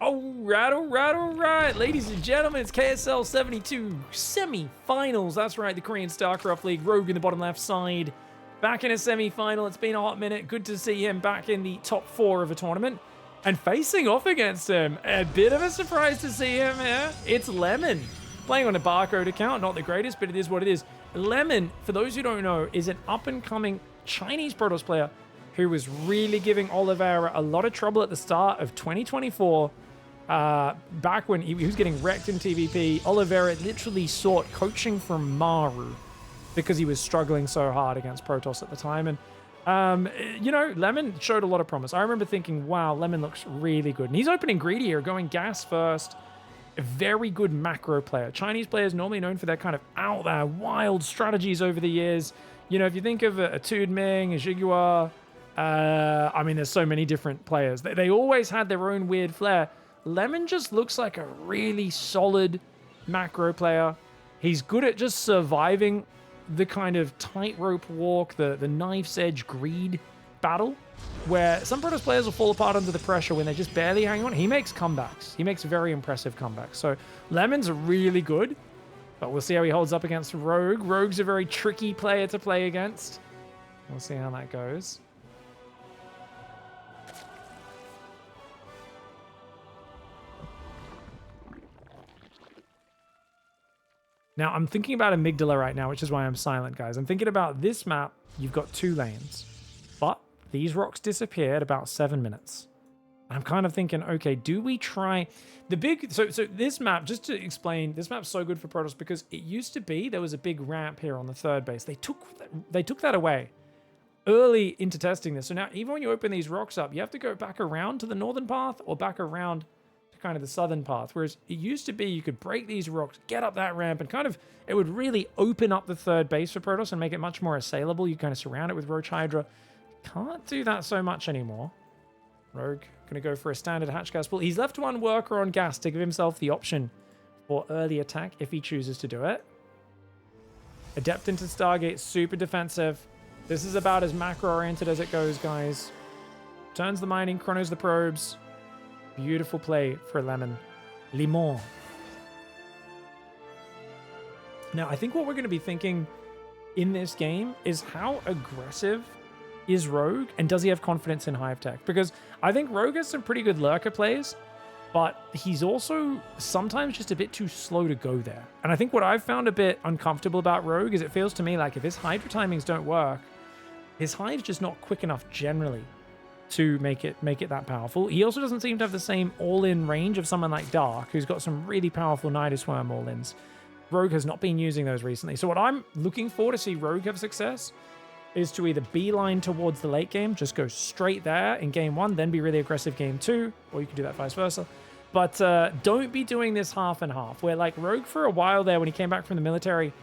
All right. Ladies and gentlemen, it's KSL 72 semi-finals. That's right, the Korean StarCraft League. Rogue in the bottom left side. Back in a semi-final. It's been a hot minute. Good to see him back in the top 4 of a tournament. And facing off against him, a bit of a surprise to see him here. It's Lemon. Playing on a barcode account, not the greatest, but it is what it is. Lemon, for those who don't know, is an up-and-coming Chinese Protoss player who was really giving Oliveira a lot of trouble at the start of 2024. Back when he was getting wrecked in TVP, Oliveira literally sought coaching from Maru because he was struggling so hard against Protoss at the time. And, you know, Lemon showed a lot of promise. I remember thinking, wow, Lemon looks really good. And he's opening greedy here, going gas first. A very good macro player. Chinese players normally known for their kind of out there, wild strategies over the years. You know, if you think of a Tudming, a Jigua, I mean, there's so many different players. They always had their own weird flair. Lemon just looks like a really solid macro player. He's good at just surviving the kind of tightrope walk, the knife's edge greed battle, where some Protoss players will fall apart under the pressure when they just barely hang on. He makes comebacks. He makes very impressive comebacks. So Lemon's really good, but we'll see how he holds up against Rogue. Rogue's a very tricky player to play against. We'll see how that goes. Now, I'm thinking about Amygdala right now, which is why I'm silent, guys. I'm thinking about this map. You've got 2 lanes, but these rocks disappear at about 7 minutes. I'm kind of thinking, okay, do we try the big... So this map, just to explain, this map's so good for Protoss because it used to be there was a big ramp here on the 3rd base. They took that away early into testing this. So now, even when you open these rocks up, you have to go back around to the northern path or back around kind of the southern path, whereas it used to be you could break these rocks, get up that ramp, and kind of it would really open up the 3rd base for Protoss and make it much more assailable. You kind of surround it with Roach Hydra. Can't do that so much anymore. Rogue gonna go for a standard hatch gas pull. He's left 1 worker on gas to give himself the option for early attack if he chooses to do it. Adept into Stargate, super defensive. This is about as macro oriented as it goes, guys. Turns the mining, chronos the probes. Beautiful play for Lemon. Limon. Now, I think what we're going to be thinking in this game is how aggressive is Rogue, and does he have confidence in Hive Tech? Because I think Rogue has some pretty good lurker plays, but he's also sometimes just a bit too slow to go there. And I think what I've found a bit uncomfortable about Rogue is it feels to me like if his Hydra timings don't work, his Hive's just not quick enough generally to make it that powerful. He also doesn't seem to have the same all-in range of someone like Dark, who's got some really powerful Nidus Worm all-ins. Rogue has not been using those recently. So what I'm looking for to see Rogue have success is to either beeline towards the late game, just go straight there in game 1, then be really aggressive game 2, or you can do that vice versa. But don't be doing this half and half, where like Rogue for a while there when he came back from the military,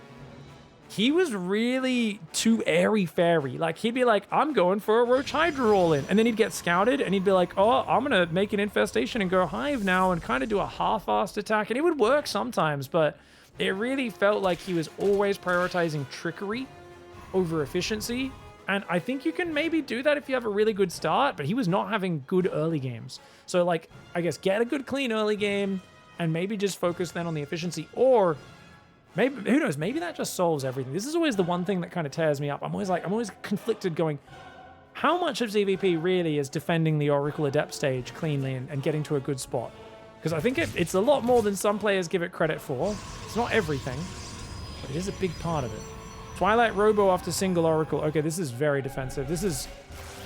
he was really too airy-fairy. Like, he'd be like, I'm going for a Roach Hydra roll-in. And then he'd get scouted, and he'd be like, oh, I'm going to make an infestation and go Hive now and kind of do a half-assed attack. And it would work sometimes, but it really felt like he was always prioritizing trickery over efficiency. And I think you can maybe do that if you have a really good start, but he was not having good early games. So, like, I guess get a good, clean early game and maybe just focus then on the efficiency, or... maybe, who knows, maybe that just solves everything. This is always the one thing that kind of tears me up. I'm always conflicted going, how much of ZVP really is defending the Oracle Adept stage cleanly and getting to a good spot? Because I think it's a lot more than some players give it credit for. It's not everything, but it is a big part of it. Twilight Robo after single Oracle. Okay, this is very defensive. This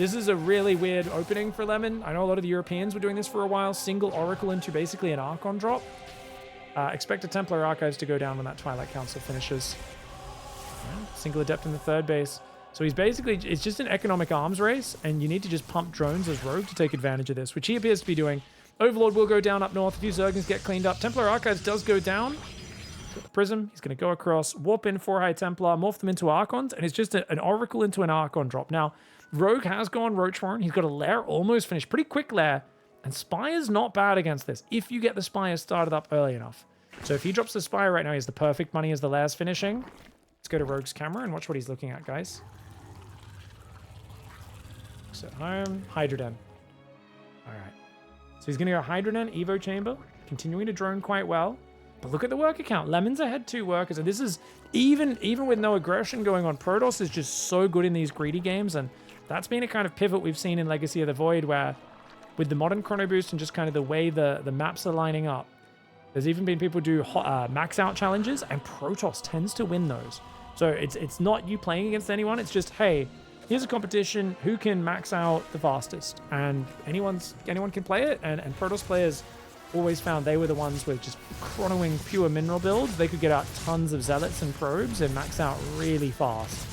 is a really weird opening for Lemon. I know a lot of the Europeans were doing this for a while. Single Oracle into basically an Archon drop. Expect a Templar Archives to go down when that Twilight Council finishes. Yeah, single Adept in the 3rd base. So he's basically, it's just an economic arms race, and you need to just pump drones as Rogue to take advantage of this, which he appears to be doing. Overlord will go down up north. A few Zergans get cleaned up. Templar Archives does go down. Got the Prism. He's going to go across, warp in 4 High Templar, morph them into Archons, and it's just an Oracle into an Archon drop. Now, Rogue has gone Roachhorn. He's got a lair almost finished. Pretty quick lair. And Spire's not bad against this, if you get the Spire started up early enough. So if he drops the Spire right now, he has the perfect money as the lair's finishing. Let's go to Rogue's camera and watch what he's looking at, guys. So home, Hydra Den. All right. So he's going to go Hydronen, Evo Chamber, continuing to drone quite well. But look at the worker count. Lemon's ahead 2 workers, and this is even with no aggression going on. Protoss is just so good in these greedy games, and that's been a kind of pivot we've seen in Legacy of the Void, where with the modern chrono boost and just kind of the way the maps are lining up, there's even been people do max out challenges, and Protoss tends to win those. So it's not you playing against anyone. It's just, hey, here's a competition. Who can max out the fastest? And anyone can play it. And Protoss players always found they were the ones with just chronoing pure mineral builds. They could get out tons of zealots and probes and max out really fast.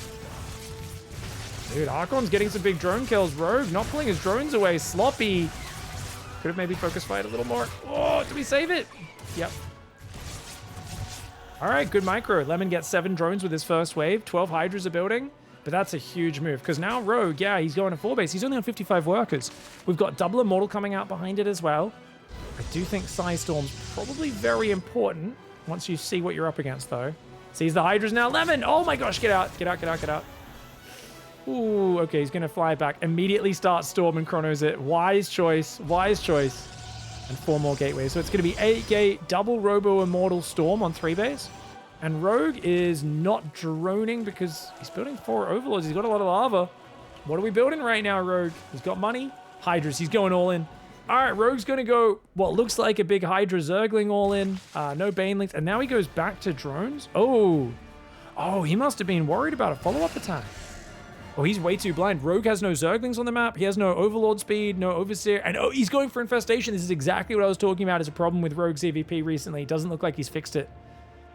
Dude, Archon's getting some big drone kills. Rogue not pulling his drones away. Sloppy. Could have maybe focus fight a little more. Oh, did we save it? Yep. All right, good micro. Lemon gets 7 drones with his first wave. 12 Hydras are building. But that's a huge move, because now Rogue, yeah, he's going to 4 base. He's only on 55 workers. We've got double Immortal coming out behind it as well. I do think Storm's probably very important once you see what you're up against, though. Sees the Hydras now. Lemon! Oh my gosh, get out. Get out, get out, get out. Ooh, okay, he's going to fly back. Immediately start Storm and chronos it. Wise choice. Wise choice. And 4 more gateways. So it's going to be 8 gate, double Robo Immortal Storm on 3 base. And Rogue is not droning because he's building 4 Overlords. He's got a lot of lava. What are we building right now, Rogue? He's got money. Hydras. He's going all in. All right, Rogue's going to go what looks like a big Hydra Zergling all in. No Banelings. And now he goes back to drones. Oh, he must have been worried about a follow-up attack. Oh, he's way too blind. Rogue has no Zerglings on the map. He has no Overlord speed, no Overseer. And oh, he's going for Infestation. This is exactly what I was talking about as a problem with Rogue's EVP recently. It doesn't look like he's fixed it.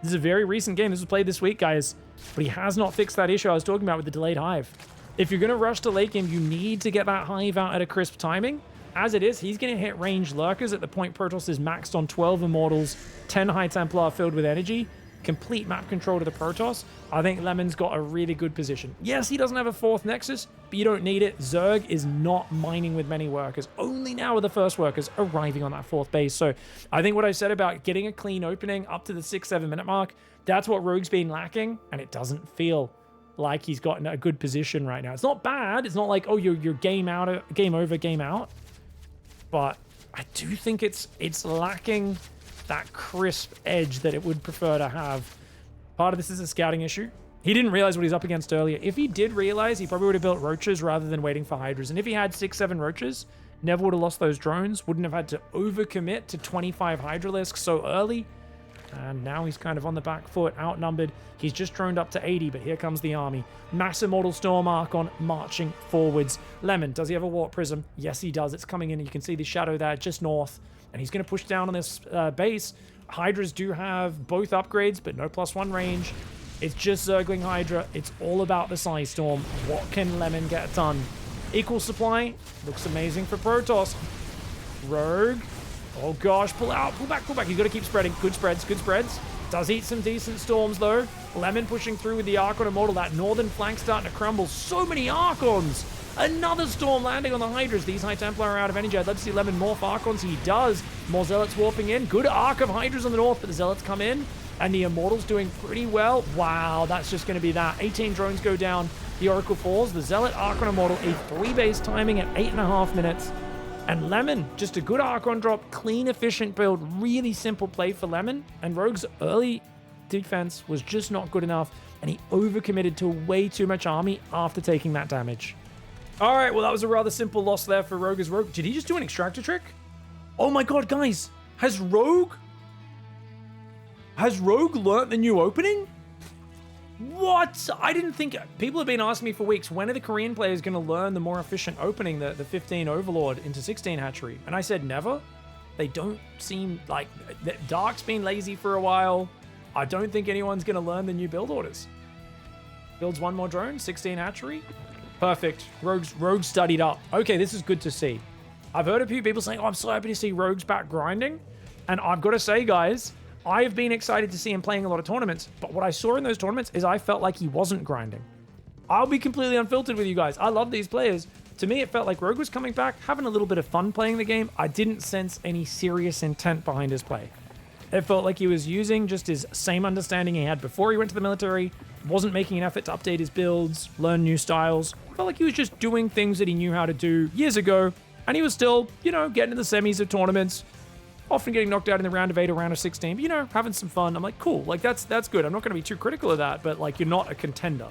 This is a very recent game. This was played this week, guys. But he has not fixed that issue I was talking about with the delayed Hive. If you're going to rush to late game, you need to get that Hive out at a crisp timing. As it is, he's going to hit range Lurkers at the point Protoss is maxed on 12 Immortals, 10 High Templar filled with energy. Complete map control to the Protoss. I think Lemon's got a really good position. Yes, he doesn't have a 4th Nexus, but you don't need it. Zerg is not mining with many workers. Only now are the first workers arriving on that 4th base. So I think what I said about getting a clean opening up to the 6-7 minute mark, that's what Rogue's been lacking, and it doesn't feel like he's gotten a good position right now. It's not bad. It's not like, oh, you're game out, game over, game out. But I do think it's lacking that crisp edge that it would prefer to have. Part of this is a scouting issue. He didn't realize what he's up against earlier. If he did realize, he probably would have built Roaches rather than waiting for Hydras. And if he had 6-7 Roaches, never would have lost those drones, wouldn't have had to overcommit to 25 Hydralisks so early. And now he's kind of on the back foot, outnumbered. He's just droned up to 80, but here comes the army. Mass Immortal Storm Archon marching forwards. Lemon, does he have a Warp Prism? Yes, he does. It's coming in. You can see the shadow there just north. And he's going to push down on this base. Hydras do have both upgrades, but no +1 range. It's just Zergling Hydra. It's all about the Storm. What can Lemon get done? Equal supply. Looks amazing for Protoss. Rogue. Oh gosh, pull out, pull back. You've got to keep spreading. Good spreads. Does eat some decent storms though. Lemon pushing through with the Archon Immortal. That northern flank starting to crumble. So many Archons. Another storm landing on the Hydras. These High Templar are out of energy. I'd love to see Lemon morph Archons. He does. More Zealots warping in. Good arc of Hydras on the north, but the Zealots come in. And the Immortals doing pretty well. Wow, that's just going to be that. 18 drones go down. The Oracle falls. The Zealot Archon Immortal, a 3-base timing at 8.5 minutes. And Lemon, just a good Archon drop, clean, efficient build, really simple play for Lemon. And Rogue's early defense was just not good enough, and he overcommitted to way too much army after taking that damage. All right, well, that was a rather simple loss there for Rogue as Rogue. Did he just do an extractor trick? Oh my god, guys, has Rogue learnt the new opening? What? I didn't think... People have been asking me for weeks, when are the Korean players going to learn the more efficient opening, the 15 Overlord into 16 Hatchery? And I said never. They don't seem like... Dark's been lazy for a while. I don't think anyone's going to learn the new build orders. Builds 1 more drone, 16 Hatchery. Perfect. Rogue studied up. Okay, this is good to see. I've heard a few people saying, oh, I'm so happy to see Rogue's back grinding. And I've got to say, guys... I have been excited to see him playing a lot of tournaments, but what I saw in those tournaments is I felt like he wasn't grinding. I'll be completely unfiltered with you guys. I love these players. To me, it felt like Rogue was coming back, having a little bit of fun playing the game. I didn't sense any serious intent behind his play. It felt like he was using just his same understanding he had before he went to the military, wasn't making an effort to update his builds, learn new styles. It felt like he was just doing things that he knew how to do years ago, And he was still, you know, getting to the semis of tournaments, often getting knocked out in the round of 8 or round of 16, but, you know, having some fun. I'm like, cool, like that's good. I'm not going to be too critical of that, but like, you're not a contender.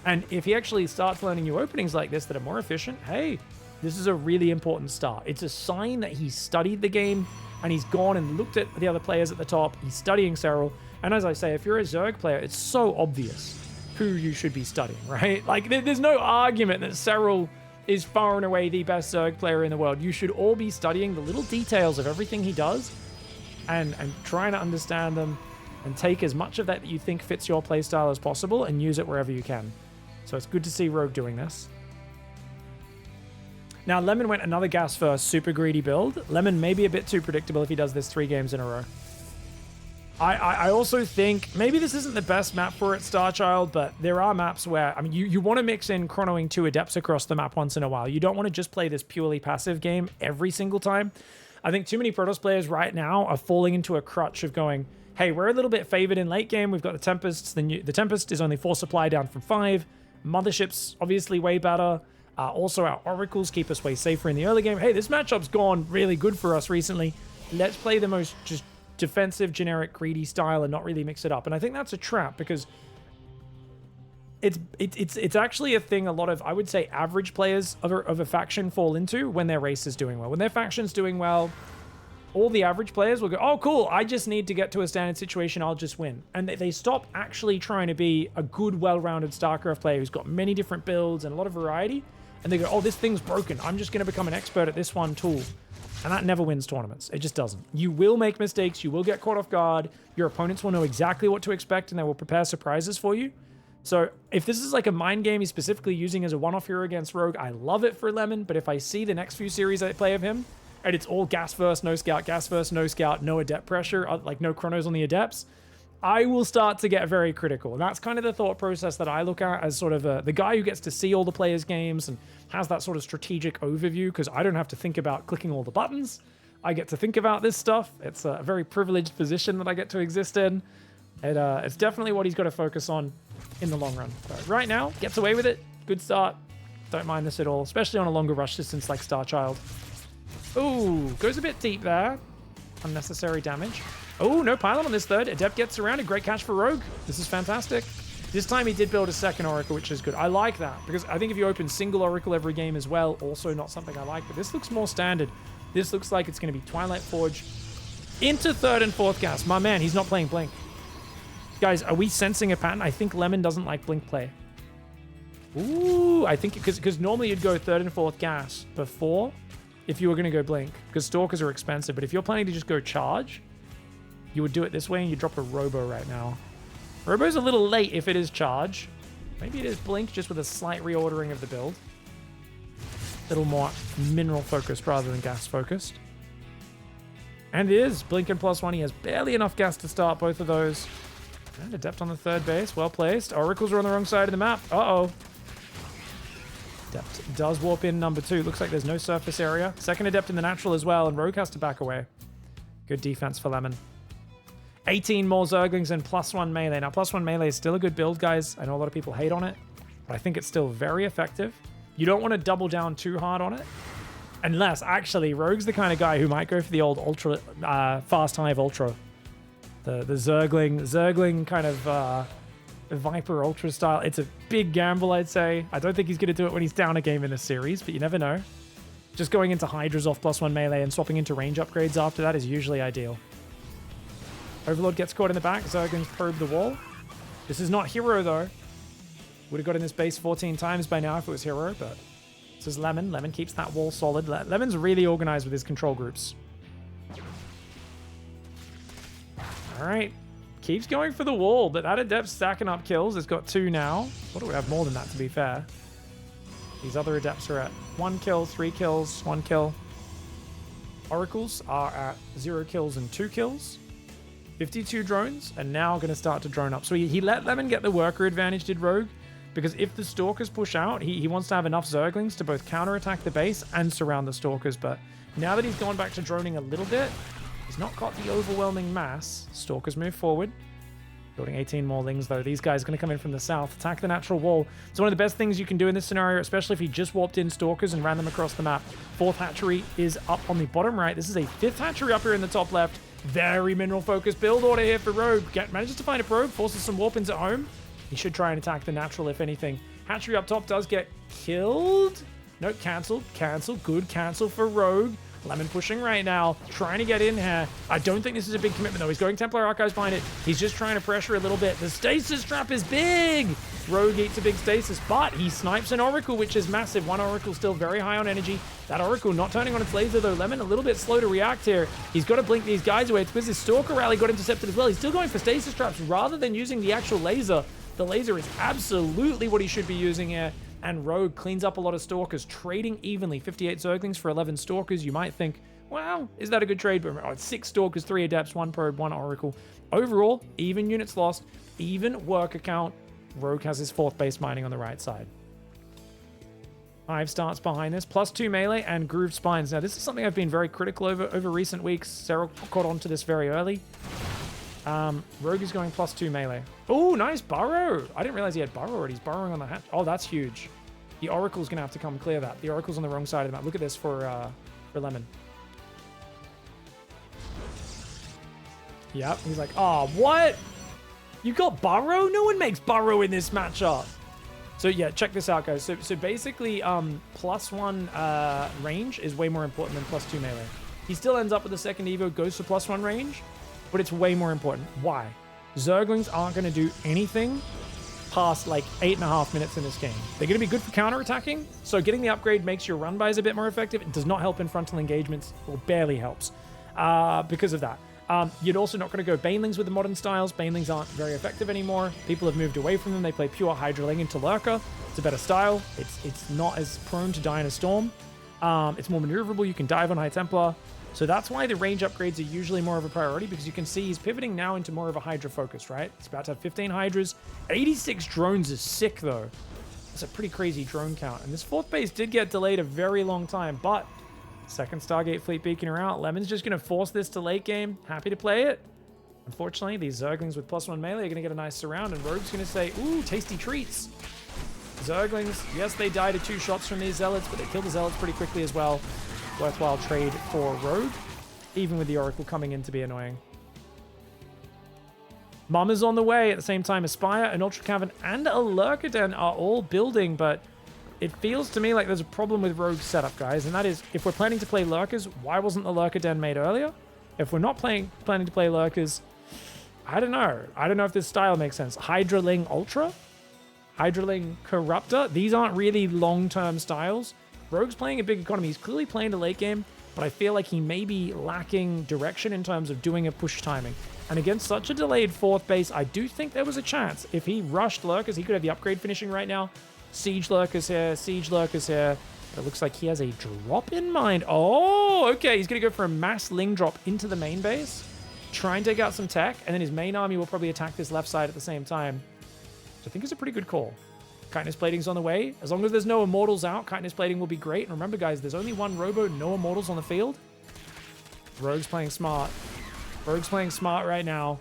And if he actually starts learning new openings like this that are more efficient, hey, this is a really important start. It's a sign that he's studied the game and he's gone and looked at the other players at the top. He's studying Serral. And as I say, if you're a Zerg player, it's so obvious who you should be studying, right? Like, there's no argument that Serral is far and away the best Zerg player in the world. You should all be studying the little details of everything he does and trying to understand them and take as much of that you think fits your playstyle as possible and use it wherever you can. So it's good to see Rogue doing this. Now, Lemon went another gas first, super greedy build. Lemon may be a bit too predictable if he does this 3 games in a row. I also think maybe this isn't the best map for it, Starchild, but there are maps where, I mean, you want to mix in chronoing 2 adepts across the map once in a while. You don't want to just play this purely passive game every single time. I think too many Protoss players right now are falling into a crutch of going, hey, we're a little bit favored in late game. We've got the Tempests. The Tempest is only 4 supply down from 5. Mothership's obviously way better. Also, our Oracles keep us way safer in the early game. Hey, this matchup's gone really good for us recently. Let's play the most just defensive, generic, greedy style and not really mix it up. And I think that's a trap because it's actually a thing a lot of, I would say, average players of a faction fall into when their race is doing well. When their faction's doing well, all the average players will go, oh, cool, I just need to get to a standard situation, I'll just win. And they stop actually trying to be a good, well-rounded StarCraft player who's got many different builds and a lot of variety. And they go, oh, this thing's broken. I'm just going to become an expert at this one tool. And that never wins tournaments. It just doesn't. You will make mistakes. You will get caught off guard. Your opponents will know exactly what to expect and they will prepare surprises for you. So if this is like a mind game he's specifically using as a one-off hero against Rogue, I love it for Lemon. But if I see the next few series I play of him, and it's all gas first, no scout, gas first, no scout, no adept pressure, like no chronos on the adepts, I will start to get very critical. And that's kind of the thought process that I look at as sort of the guy who gets to see all the players' games and has that sort of strategic overview, because I don't have to think about clicking all the buttons. I get to think about this stuff. It's a very privileged position that I get to exist in. It's definitely what he's got to focus on in the long run. But right now, gets away with it. Good start. Don't mind this at all, especially on a longer rush distance like Starchild. Ooh, goes a bit deep there. Unnecessary damage. Oh, no pylon on this third. Adept gets around. A great catch for Rogue. This is fantastic. This time he did build a second Oracle, which is good. I like that, because I think if you open single Oracle every game as well, also not something I like, but this looks more standard. This looks like it's going to be Twilight Forge into 3rd and 4th gas. My man, he's not playing Blink. Guys, are we sensing a pattern? I think Lemon doesn't like Blink play. Ooh, I think, because normally you'd go 3rd and 4th gas before if you were going to go Blink, because Stalkers are expensive, but if you're planning to just go charge, you would do it this way and you drop a Robo right now. Robo's a little late if it is charge. Maybe it is Blink, just with a slight reordering of the build. A little more mineral focused rather than gas focused. And it is Blink and +1. He has barely enough gas to start both of those. And Adept on the 3rd base, well placed. Oracles are on the wrong side of the map. Uh-oh. Adept does warp in number 2. Looks like there's no surface area. Second Adept in the natural as well, and Rogue has to back away. Good defense for Lemon. 18 more Zerglings and +1 melee. Now, +1 melee is still a good build, guys. I know a lot of people hate on it, but I think it's still very effective. You don't want to double down too hard on it. Unless, actually, Rogue's the kind of guy who might go for the old ultra, fast hive ultra. The Zergling kind of Viper ultra style. It's a big gamble, I'd say. I don't think he's going to do it when he's down a game in this series, but you never know. Just going into Hydras off +1 melee and swapping into range upgrades after that is usually ideal. Overlord gets caught in the back. Zerglings probe the wall. This is not Hero, though. Would have got in this base 14 times by now if it was Hero, but this is Lemon. Lemon keeps that wall solid. Lemon's really organized with his control groups. All right. Keeps going for the wall, but that Adept's stacking up kills. It's got 2 now. Thought it would have more than that, to be fair. These other Adepts are at 1 kill, 3 kills, 1 kill. Oracles are at 0 kills and 2 kills. 52 drones, and now going to start to drone up. So he let Lemon get the worker advantage, did Rogue, because if the Stalkers push out, he wants to have enough Zerglings to both counterattack the base and surround the Stalkers. But now that he's gone back to droning a little bit, he's not got the overwhelming mass. Stalkers move forward. Building 18 more Lings, though. These guys are going to come in from the south, attack the natural wall. It's one of the best things you can do in this scenario, especially if you just warped in Stalkers and ran them across the map. 4th hatchery is up on the bottom right. This is a 5th hatchery up here in the top left. Very mineral-focused build order here for Rogue. Manages to find a probe, forces some warp-ins at home. He should try and attack the natural, if anything. Hatchery up top does get killed. No, cancelled. Cancel. Good cancel for Rogue. Lemon pushing right now, trying to get in here. I don't think this is a big commitment, though. He's going Templar Archives behind it. He's just trying to pressure a little bit. The stasis trap is big. Rogue eats a big stasis, but he snipes an Oracle, which is massive. One Oracle still very high on energy. That Oracle not turning on its laser, though. Lemon a little bit slow to react here. He's got to blink these guys away. It's because his Stalker rally got intercepted as well. He's still going for stasis traps rather than using the actual laser. The laser is absolutely what he should be using here. And Rogue cleans up a lot of Stalkers, trading evenly. 58 Zerglings for 11 Stalkers. You might think, wow, is that a good trade? But it's 6 Stalkers, 3 Adepts, 1 Probe, 1 Oracle. Overall, even units lost, even worker count. Rogue has his 4th base mining on the right side. 5 starts behind this, +2 melee and grooved spines. Now, this is something I've been very critical over recent weeks. Sarah caught on to this very early. Rogue is going +2 melee. Oh, nice burrow. I didn't realize he had burrow already. He's burrowing on the hatch. Oh, that's huge. The Oracle's going to have to come clear that. The Oracle's on the wrong side of the map. Look at this for Lemon. Yep, he's like, oh, what? You got burrow? No one makes burrow in this matchup. So yeah, check this out, guys. So basically, +1 range is way more important than +2 melee. He still ends up with the second Evo, goes for +1 range, but it's way more important. Why? Zerglings aren't going to do anything past like 8.5 minutes in this game. They're going to be good for counter-attacking, so getting the upgrade makes your run-bys a bit more effective. It does not help in frontal engagements, or barely helps, because of that. You're also not going to go Banelings with the modern styles. Banelings aren't very effective anymore. People have moved away from them. They play pure Hydraling into Lurker. It's a better style. It's not as prone to die in a storm. It's more maneuverable. You can dive on High Templar. So that's why the range upgrades are usually more of a priority, because you can see he's pivoting now into more of a Hydra focus, right? It's about to have 15 Hydras. 86 drones is sick, though. It's a pretty crazy drone count. And this 4th base did get delayed a very long time, but second Stargate fleet beacon around. Lemon's just going to force this to late game. Happy to play it. Unfortunately, these Zerglings with +1 melee are going to get a nice surround, and Rogue's going to say, ooh, tasty treats. Zerglings, yes, they die to 2 shots from these Zealots, but they kill the Zealots pretty quickly as well. Worthwhile trade for Rogue, even with the Oracle coming in to be annoying. Mama's on the way. At the same time, Aspire, an Ultra Cavern, and a Lurker Den are all building, but it feels to me like there's a problem with Rogue's setup, guys, and that is, if we're planning to play Lurkers, why wasn't the Lurker Den made earlier? If we're not planning to play Lurkers, I don't know. I don't know if this style makes sense. Hydraling Ultra? Hydraling Corruptor? These aren't really long-term styles. Rogue's playing a big economy. He's clearly playing the late game, but I feel like he may be lacking direction in terms of doing a push timing. And against such a delayed 4th base, I do think there was a chance. If he rushed Lurkers, he could have the upgrade finishing right now. Siege Lurkers here, Siege Lurkers here. But it looks like he has a drop in mind. Oh, okay. He's going to go for a mass Ling drop into the main base. Try and take out some tech, and then his main army will probably attack this left side at the same time. So I think it's a pretty good call. Chitinous Plating's on the way. As long as there's no Immortals out, Chitinous Plating will be great. And remember, guys, there's only one Robo, no Immortals on the field. Rogue's playing smart. Rogue's playing smart right now.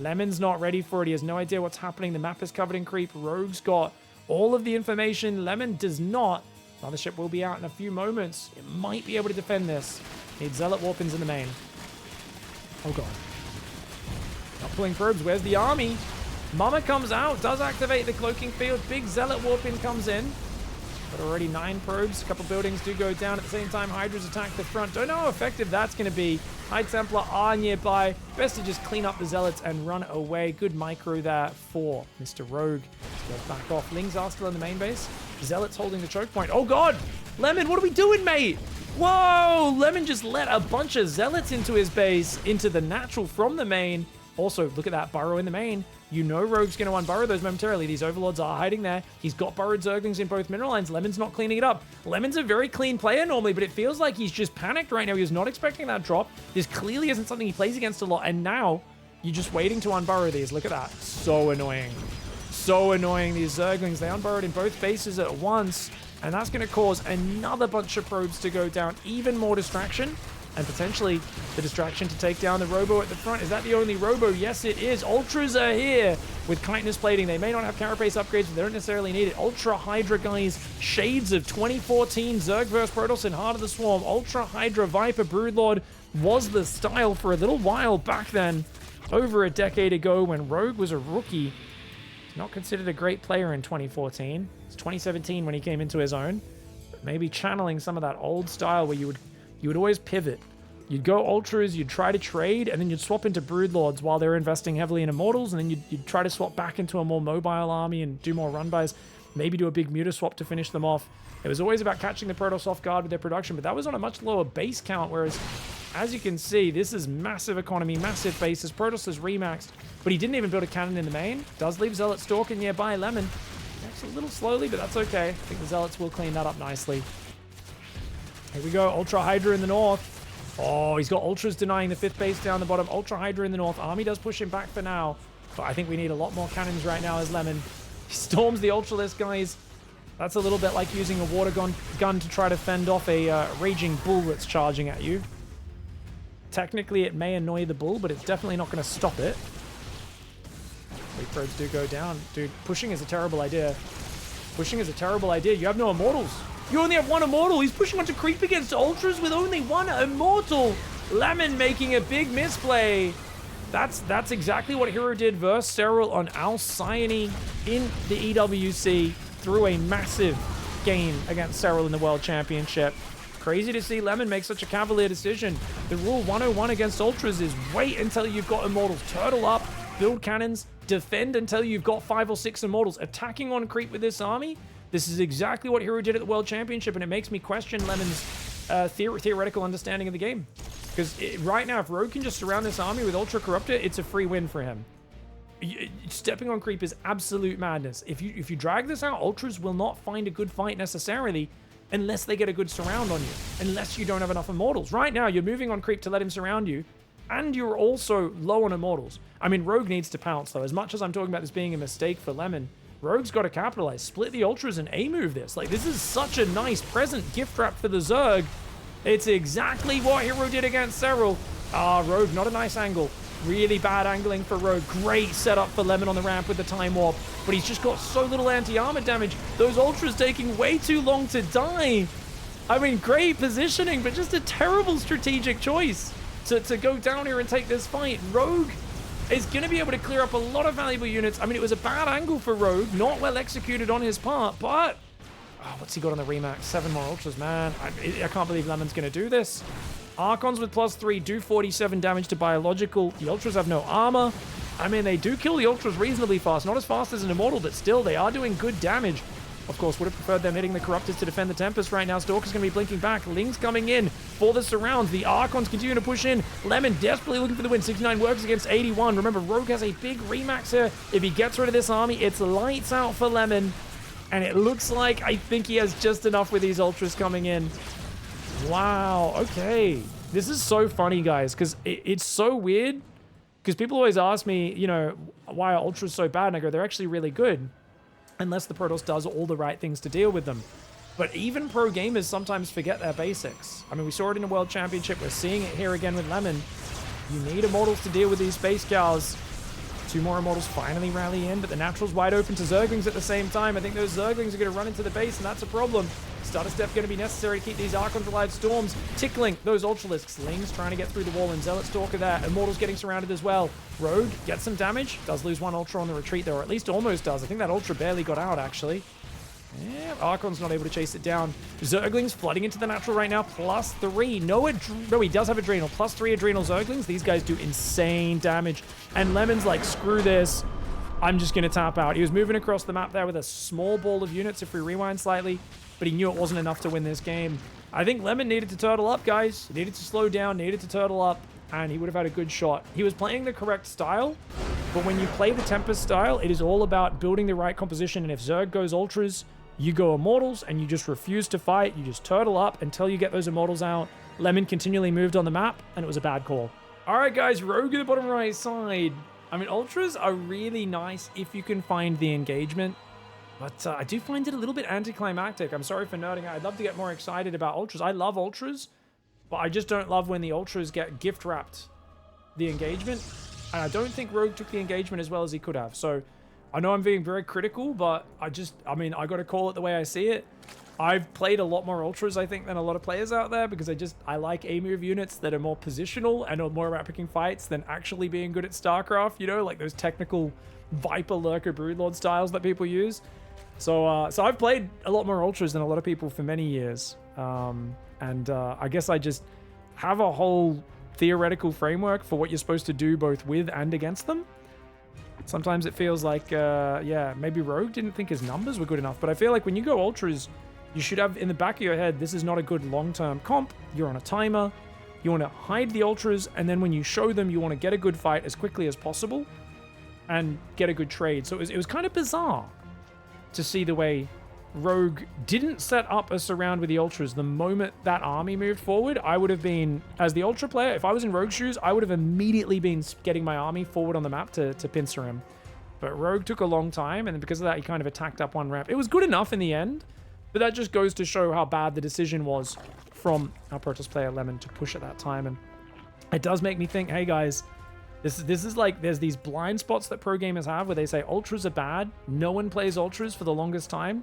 Lemon's not ready for it. He has no idea what's happening. The map is covered in creep. Rogue's got all of the information. Lemon does not. Mothership will be out in a few moments. It might be able to defend this. Needs Zealot Warpins in the main. Oh, God. Not pulling probes. Where's the army? Mama comes out, does activate the cloaking field. Big Zealot Warpin comes in. But already 9 probes. A couple buildings do go down. At the same time, Hydras attack the front. Don't know how effective that's going to be. High Templar are nearby. Best to just clean up the Zealots and run away. Good micro there for Mr. Rogue. Let's go back off. Lings are still in the main base. Zealots holding the choke point. Oh, God. Lemon, what are we doing, mate? Whoa. Lemon just let a bunch of Zealots into his base, into the natural from the main. Also, look at that burrow in the main. You know Rogue's going to unburrow those momentarily. These Overlords are hiding there. He's got burrowed Zerglings in both mineral lines. Lemon's not cleaning it up. Lemon's a very clean player normally, but it feels like he's just panicked right now. He was not expecting that drop. This clearly isn't something he plays against a lot, and now you're just waiting to unburrow these. Look at that. So annoying. So annoying, these Zerglings. They unburrowed in both bases at once, and that's going to cause another bunch of probes to go down. Even more distraction. and potentially the distraction to take down the Robo at the front. Is that the only Robo? Yes, it is. Ultras are here with Chitinous Plating. They may not have Carapace upgrades, but they don't necessarily need it. Ultra Hydra, guys. Shades of 2014 Zerg vs. Protoss in Heart of the Swarm. Ultra Hydra Viper Broodlord was the style for a little while back then, over a decade ago when Rogue was a rookie. He's not considered a great player in 2014. It's 2017 when he came into his own. But maybe channeling some of that old style where you would always pivot. You'd go Ultras, you'd try to trade, and then you'd swap into Broodlords while they're investing heavily in Immortals, and then you'd try to swap back into a more mobile army and do more run buys, maybe do a big Muta swap to finish them off. It was always about catching the Protoss off guard with their production, but that was on a much lower base count, whereas, as you can see, this is massive economy, massive bases. Protoss is remaxed, but he didn't even build a cannon in the main. Does leave Zealot Stalker nearby. Lemon acts a little slowly, but that's okay. I think the Zealots will clean that up nicely. Here we go, Ultra Hydra in the north. Oh, he's got Ultras denying the 5th base down the bottom. Ultra Hydra in the north. Army does push him back for now, but I think we need a lot more cannons right now as Lemon. He storms the Ultralisk, guys. That's a little bit like using a water gun to try to fend off a raging bull that's charging at you. Technically, it may annoy the bull, but it's definitely not going to stop it. Weak probes do go down. Dude, pushing is a terrible idea. Pushing is a terrible idea. You have no Immortals. You only have one Immortal. He's pushing on to creep against Ultras with only one Immortal. Lemon making a big misplay. That's exactly what Hero did versus Serral on Alcyone in the EWC through a massive game against Serral in the World Championship. Crazy to see Lemon make such a cavalier decision. The rule 101 against Ultras is wait until you've got Immortals. Turtle up, build cannons, defend until you've got 5 or 6 Immortals. Attacking on creep with this army, this is exactly what Hero did at the World Championship, and it makes me question Lemon's theoretical understanding of the game. Because right now, if Rogue can just surround this army with Ultra Corruptor, it's a free win for him. Stepping on creep is absolute madness. If you drag this out, Ultras will not find a good fight necessarily unless they get a good surround on you, unless you don't have enough Immortals. Right now, you're moving on creep to let him surround you, and you're also low on Immortals. I mean, Rogue needs to pounce, though. As much as I'm talking about this being a mistake for Lemon, Rogue's got to capitalize. Split the Ultras and A-move this. Like, this is such a nice present gift wrap for the Zerg. It's exactly what Hero did against Serral. Rogue, not a nice angle. Really bad angling for Rogue. Great setup for Lemon on the ramp with the Time Warp. But he's just got so little anti-armor damage. Those Ultras taking way too long to die. I mean, great positioning, but just a terrible strategic choice to go down here and take this fight. Rogue is going to be able to clear up a lot of valuable units. I mean, it was a bad angle for Rogue. Not well executed on his part, but... Oh, what's he got on the Remax? 7 more Ultras, man. I can't believe Lemon's going to do this. Archons with +3 do 47 damage to biological. The Ultras have no armor. I mean, they do kill the Ultras reasonably fast. Not as fast as an Immortal, but still, they are doing good damage. Of course, would have preferred them hitting the Corruptors to defend the Tempest right now. Stalker's going to be blinking back. Ling's coming in for the surrounds. The Archons continue to push in. Lemon desperately looking for the win. 69 works against 81. Remember, Rogue has a big Remax here. If he gets rid of this army, it's lights out for Lemon. And it looks like I think he has just enough with these Ultras coming in. Wow, okay. This is so funny, guys, because it's so weird. Because people always ask me, you know, why are Ultras so bad? And I go, they're actually really good. Unless the Protoss does all the right things to deal with them. But even pro gamers sometimes forget their basics. I mean, we saw it in the World Championship. We're seeing it here again with Lemon. You need Immortals to deal with these Space Cows. 2 more Immortals finally rally in, but the Natural's wide open to Zerglings at the same time. I think those Zerglings are going to run into the base, and that's a problem. Starter step going to be necessary to keep these Archons alive. Storms tickling those Ultralisks. Ling's trying to get through the wall, and Zealot Stalker there. Immortals getting surrounded as well. Rogue gets some damage. Does lose 1 Ultra on the retreat, though, or at least almost does. I think that Ultra barely got out, actually. Yeah, Archon's not able to chase it down. Zerglings flooding into the Natural right now. +3. No, he does have Adrenal. +3 Adrenal Zerglings. These guys do insane damage. And Lemon's like, screw this. I'm just going to tap out. He was moving across the map there with a small ball of units if we rewind slightly. But he knew it wasn't enough to win this game. I think Lemon needed to turtle up, guys. He needed to slow down, needed to turtle up. And he would have had a good shot. He was playing the correct style. But when you play the Tempest style, it is all about building the right composition. And if Zerg goes Ultras, you go Immortals, and you just refuse to fight. You just turtle up until you get those Immortals out. Lemon continually moved on the map, and it was a bad call. All right, guys, Rogue at the bottom right side. I mean, Ultras are really nice if you can find the engagement, but I do find it a little bit anticlimactic. I'm sorry for nerding out. I'd love to get more excited about Ultras. I love Ultras, But I just don't love when the Ultras get gift-wrapped the engagement. And I don't think Rogue took the engagement as well as he could have. So I know I'm being very critical, but I mean, I got to call it the way I see it. I've played a lot more Ultras, I think, than a lot of players out there because I like A-move units that are more positional and are more about picking fights than actually being good at StarCraft, you know, like those technical Viper, Lurker, Broodlord styles that people use. So I've played a lot more Ultras than a lot of people for many years. I guess I just have a whole theoretical framework for what you're supposed to do both with and against them. Sometimes it feels like, yeah, maybe Rogue didn't think his numbers were good enough, but I feel like when you go Ultras, you should have in the back of your head, this is not a good long-term comp. You're on a timer. You want to hide the Ultras, and then when you show them, you want to get a good fight as quickly as possible and get a good trade. So it was kind of bizarre to see the way Rogue didn't set up a surround with the Ultras. The moment that army moved forward, I would have been, as the Ultra player, if I was in Rogue's shoes, I would have immediately been getting my army forward on the map to pincer him. But Rogue took a long time, and because of that, he kind of attacked up one ramp. It was good enough in the end, but that just goes to show how bad the decision was from our Protoss player Lemon to push at that time. And it does make me think, hey guys, this is like, there's these blind spots that pro gamers have where they say Ultras are bad. No one plays Ultras for the longest time.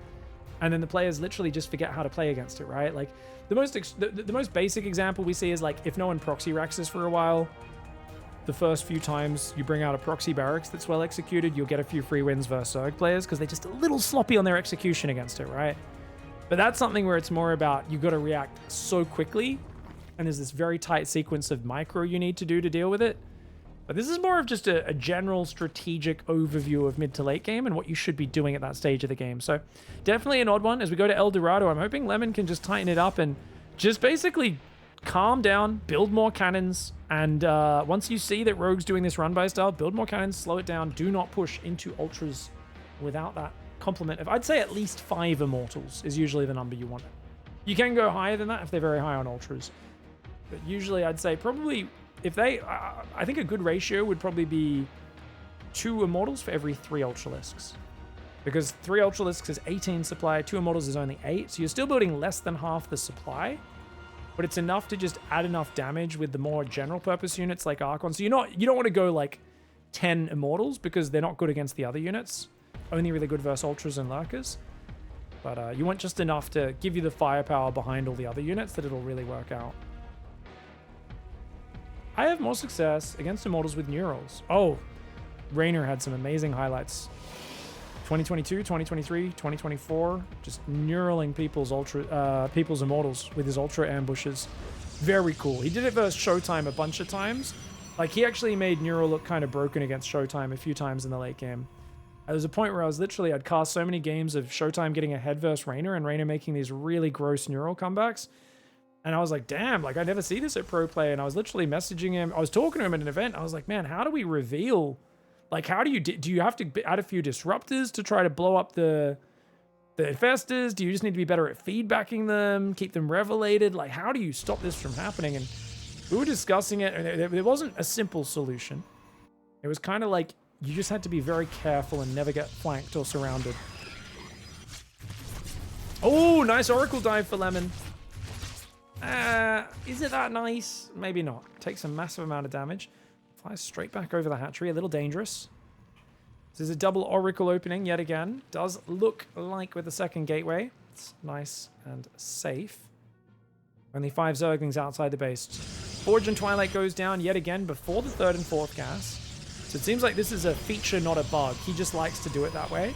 And then the players literally just forget how to play against it, right? Like the most basic example we see is like if no one proxy raxes for a while, the first few times you bring out a proxy barracks that's well executed, you'll get a few free wins versus Zerg players because they're just a little sloppy on their execution against it, right? But that's something where it's more about you got to react so quickly, and there's this very tight sequence of micro you need to do to deal with it. But this is more of just a general strategic overview of mid to late game and what you should be doing at that stage of the game. So definitely an odd one. As we go to El Dorado, I'm hoping Lemon can just tighten it up and just basically calm down, build more cannons, and once you see that Rogue's doing this run by style, build more cannons, slow it down, do not push into Ultras without that complement of, I'd say at least 5 Immortals is usually the number you want. You can go higher than that if they're very high on Ultras. But usually I'd say probably if they, I think a good ratio would probably be 2 Immortals for every 3 Ultralisks. Because 3 Ultralisks is 18 supply, 2 Immortals is only 8, so you're still building less than half the supply. But it's enough to just add enough damage with the more general purpose units like Archon. So you don't want to go like 10 Immortals because they're not good against the other units. Only really good versus Ultras and Lurkers. But you want just enough to give you the firepower behind all the other units that it'll really work out. I have more success against Immortals with Neurals. Oh, Raynor had some amazing highlights. 2022, 2023, 2024, just neuraling people's Immortals with his Ultra ambushes. Very cool. He did it versus Showtime a bunch of times. Like, he actually made Neural look kind of broken against Showtime a few times in the late game. There was a point where I'd cast so many games of Showtime getting ahead versus Raynor and Raynor making these really gross Neural comebacks. And I was like, damn, like I never see this at pro play. And I was literally messaging him. I was talking to him at an event. I was like, man, how do we reveal? Like, how do you have to add a few disruptors to try to blow up the infestors? Do you just need to be better at feedbacking them, keep them revelated? Like, how do you stop this from happening? And we were discussing it, and there wasn't a simple solution. It was kind of like you just had to be very careful and never get flanked or surrounded. Oh, nice Oracle dive for Lemon. Is it that nice? Maybe not. Takes a massive amount of damage. Flies straight back over the hatchery. A little dangerous. This is a double Oracle opening yet again. Does look like with the second gateway. It's nice and safe. Only 5 Zerglings outside the base. Forge and Twilight goes down yet again before the 3rd and 4th gas. So it seems like this is a feature, not a bug. He just likes to do it that way.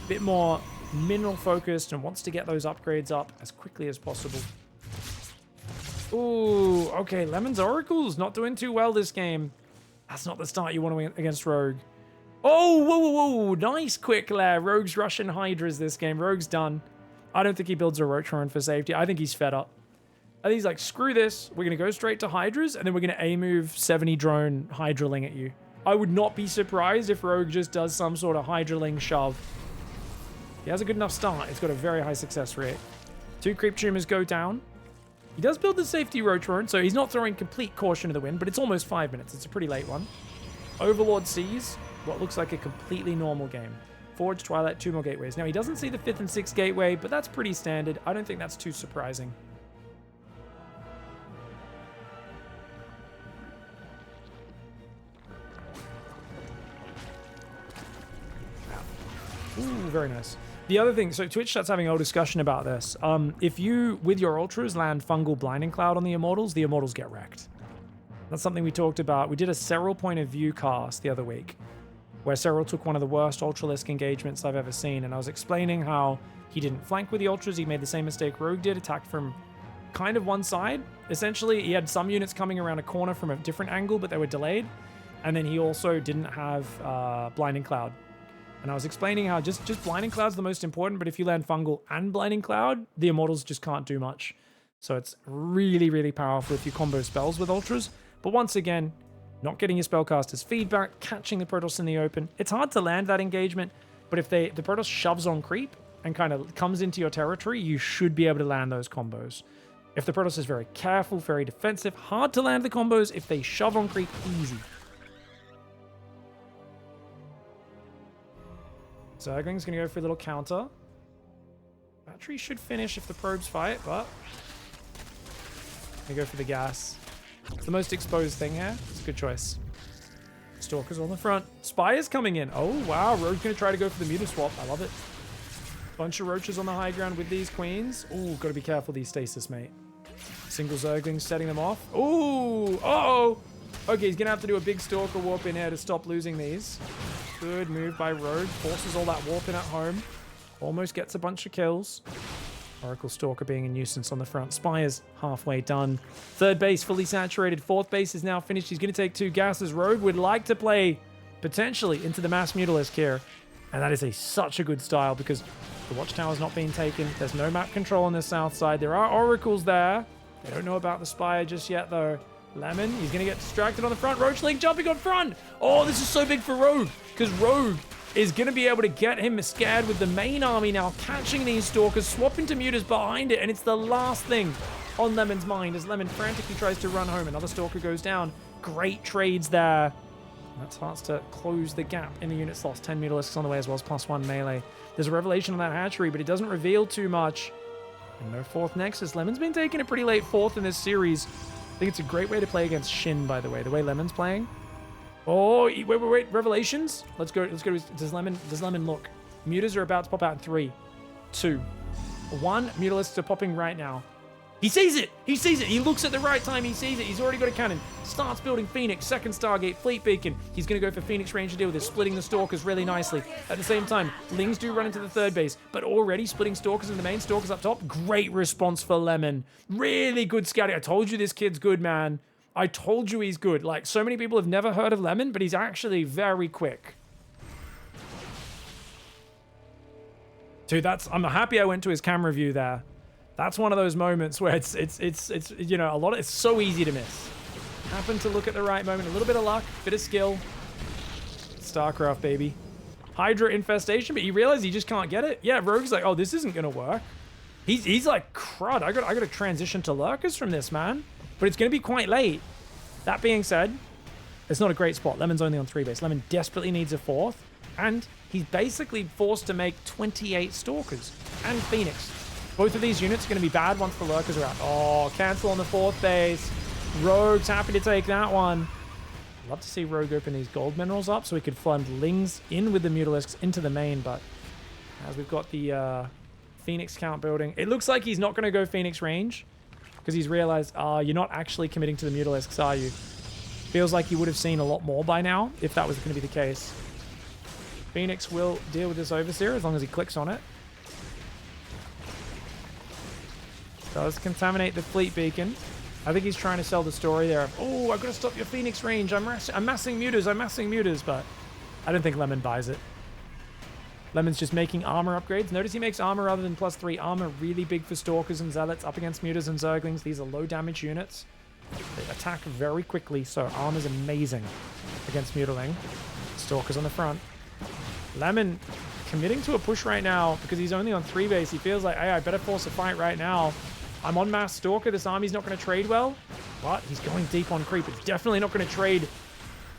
A bit more mineral focused and wants to get those upgrades up as quickly as possible. Ooh, okay. Lemon's Oracle's not doing too well this game. That's not the start you want to win against Rogue. Oh, whoa, whoa, whoa. Nice quick lair. Rogue's Russian Hydras this game. Rogue's done. I don't think he builds a Rotron for safety. I think he's fed up. I think he's like, screw this. We're going to go straight to Hydras, and then we're going to A-move 70 drone Hydraling at you. I would not be surprised if Rogue just does some sort of Hydraling shove. He has a good enough start. It's got a very high success rate. 2 Creep Tumors go down. He does build the safety Rotron, so he's not throwing complete caution to the wind, but it's almost 5 minutes. It's a pretty late one. Overlord sees what looks like a completely normal game. Forge, Twilight, 2 more gateways. Now, he doesn't see the 5th and 6th gateway, but that's pretty standard. I don't think that's too surprising. Ooh, very nice. The other thing, so Twitch chat's having a whole discussion about this. If you, with your ultras, land fungal blinding cloud on the immortals get wrecked. That's something we talked about. We did a Serral point of view cast the other week, where Serral took one of the worst Ultralisk engagements I've ever seen, and I was explaining how he didn't flank with the Ultras. He made the same mistake Rogue did, attacked from kind of one side. Essentially, he had some units coming around a corner from a different angle, but they were delayed. And then he also didn't have Blinding Cloud. And I was explaining how just Blinding Cloud's the most important, but if you land Fungal and Blinding Cloud, the Immortals just can't do much. So it's really, really powerful if you combo spells with Ultras. But once again, not getting your spellcaster's feedback, catching the Protoss in the open. It's hard to land that engagement, but if the Protoss shoves on creep and kind of comes into your territory, you should be able to land those combos. If the Protoss is very careful, very defensive, hard to land the combos. If they shove on creep, easy. Zergling's going to go for a little counter. Battery should finish if the probes fight, but they go for the gas. It's the most exposed thing here. It's a good choice. Stalker's on the front. Spire's coming in. Oh, wow. Rogue's going to try to go for the meter swap. I love it. Bunch of roaches on the high ground with these queens. Oh, got to be careful these stasis, mate. Single Zergling setting them off. Ooh. Uh-oh. Okay, he's going to have to do a big Stalker warp in here to stop losing these. Good move by Rogue. Forces all that warp in at home. Almost gets a bunch of kills. Oracle Stalker being a nuisance on the front. Spire's halfway done. Third base fully saturated. Fourth base is now finished. He's going to take 2 gases. Rogue would like to play potentially into the Mass Mutalisk here. And that is such a good style because the Watchtower's not being taken. There's no map control on the south side. There are Oracles there. They don't know about the Spire just yet though. Lemon, he's going to get distracted on the front. Roachling jumping on front. Oh, this is so big for Rogue because Rogue is going to be able to get him scared with the main army now, catching these Stalkers, swapping to Mutas behind it, and it's the last thing on Lemon's mind as Lemon frantically tries to run home. Another Stalker goes down. Great trades there. That starts to close the gap in the unit slots. 10 Mutalisks on the way as well as +1 melee. There's a revelation on that hatchery, but it doesn't reveal too much. And no 4th Nexus. Lemon's been taking a pretty late 4th in this series. I think it's a great way to play against Shin, by the way Lemon's playing. Oh, wait. Revelations? Let's go. Does Lemon look? Mutas are about to pop out in 3, 2, 1. Mutalisks are popping right now. He sees it. He looks at the right time. He sees it. He's already got a cannon. Starts building Phoenix. Second Stargate. Fleet Beacon. He's going to go for Phoenix range to deal with this. Splitting the Stalkers really nicely. At the same time, Lings do run into the third base, but already splitting Stalkers in the main. Stalkers up top. Great response for Lemon. Really good scouting. I told you this kid's good, man. I told you he's good. Like, so many people have never heard of Lemon, but he's actually very quick. Dude, I'm happy I went to his camera view there. That's one of those moments where it's you know, it's so easy to miss. Happen to look at the right moment, a little bit of luck, bit of skill. StarCraft, baby. Hydra infestation, but you realize he just can't get it. Yeah, Rogue's like, oh, this isn't gonna work. He's like, crud, I got to transition to lurkers from this, man. But it's gonna be quite late. That being said, it's not a great spot. Lemon's only on 3 base. Lemon desperately needs a 4th, and he's basically forced to make 28 Stalkers and Phoenix. Both of these units are going to be bad once the lurkers are out. Oh, cancel on the 4th base. Rogue's happy to take that one. Love to see Rogue open these gold minerals up so we could fund Lings in with the Mutalisks into the main, but as we've got the Phoenix count building, it looks like he's not going to go Phoenix range because he's realized, you're not actually committing to the Mutalisks, are you? Feels like you would have seen a lot more by now if that was going to be the case. Phoenix will deal with this Overseer as long as he clicks on it. Does contaminate the Fleet Beacon. I think he's trying to sell the story there of, oh, I've got to stop your Phoenix range. I'm massing mutas, but I don't think Lemon buys it. Lemon's just making armor upgrades. Notice he makes armor rather than +3 armor. Really big for Stalkers and Zealots up against mutas and Zerglings. These are low damage units. They attack very quickly, so armor's amazing against Mutaling. Stalkers on the front. Lemon committing to a push right now because he's only on 3 base. He feels like, hey, I better force a fight right now. I'm on Mass Stalker. This army's not going to trade well, but he's going deep on creep. It's definitely not going to trade,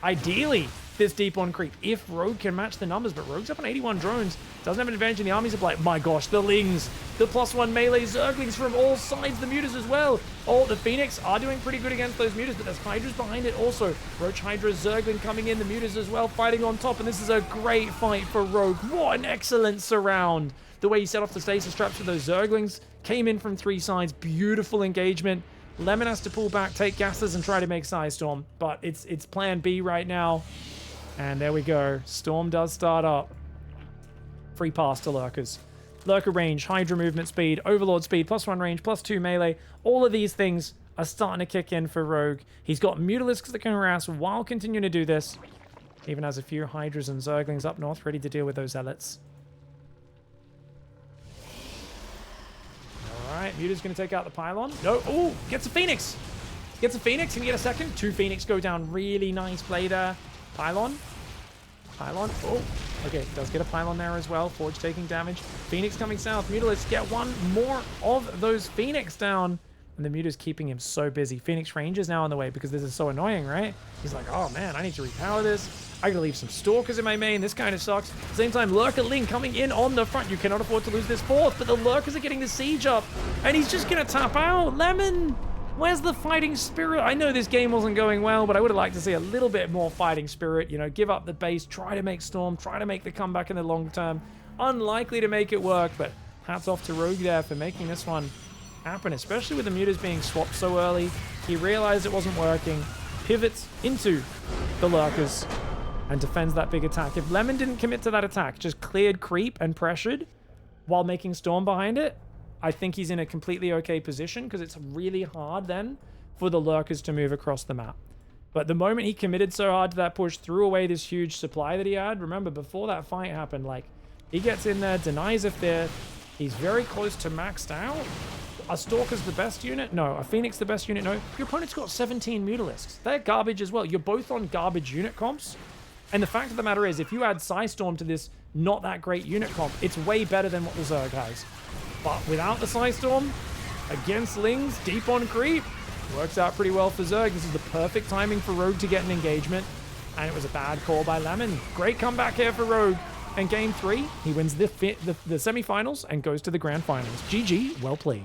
ideally, this deep on creep. If Rogue can match the numbers, but Rogue's up on 81 drones. Doesn't have an advantage in the armies of like, my gosh, the Lings, the +1 melee Zerglings from all sides, the Mutas as well. Oh, the Phoenix are doing pretty good against those Mutas, but there's Hydras behind it also. Roach Hydra, Zergling coming in, the Mutas as well, fighting on top, and this is a great fight for Rogue. What an excellent surround. The way he set off the stasis traps with those Zerglings, came in from 3 sides, beautiful engagement. Lemon has to pull back, take gases, and try to make Psystorm, but it's plan B right now. And there we go. Storm does start up. Free pass to Lurkers. Lurker range, Hydra movement speed, Overlord speed, +1 range, +2 melee. All of these things are starting to kick in for Rogue. He's got Mutalisks that can harass while continuing to do this. Even has a few Hydras and Zerglings up north ready to deal with those Zealots. Alright, Muta's going to take out the Pylon. No, oh, gets a Phoenix. Gets a Phoenix, can get a second. 2 Phoenix go down. Really nice play there. Pylon. Pylon. Oh, okay, does get a Pylon there as well. Forge taking damage. Phoenix coming south. Mutalisks get one more of those Phoenix down. And the Muta's keeping him so busy. Phoenix range is now on the way because this is so annoying, right? He's like, oh man, I need to repower this. I gotta leave some Stalkers in my main. This kind of sucks. At the same time, Lurker Ling coming in on the front. You cannot afford to lose this 4th, but the Lurkers are getting the siege up. And he's just gonna tap out. Lemon! Where's the fighting spirit? I know this game wasn't going well, but I would have liked to see a little bit more fighting spirit. You know, give up the base, try to make Storm, try to make the comeback in the long term. Unlikely to make it work, but hats off to Rogue there for making this one happen, especially with the Mutas being swapped so early. He realized it wasn't working, pivots into the Lurkers, and defends that big attack. If Lemon didn't commit to that attack, just cleared creep and pressured while making Storm behind it, I think he's in a completely okay position because it's really hard then for the Lurkers to move across the map. But the moment he committed so hard to that push, threw away this huge supply that he had. Remember, before that fight happened, like, he gets in there, denies a 5th. He's very close to maxed out. A Stalker's the best unit? No. A Phoenix the best unit? No. Your opponent's got 17 Mutalisks. They're garbage as well. You're both on garbage unit comps. And the fact of the matter is, if you add Psystorm to this not that great unit comp, it's way better than what the Zerg has. But without the Psystorm, against Lings, deep on creep, works out pretty well for Zerg. This is the perfect timing for Rogue to get an engagement. And it was a bad call by Lemon. Great comeback here for Rogue. And game 3, he wins the semifinals and goes to the grand finals. GG, well played.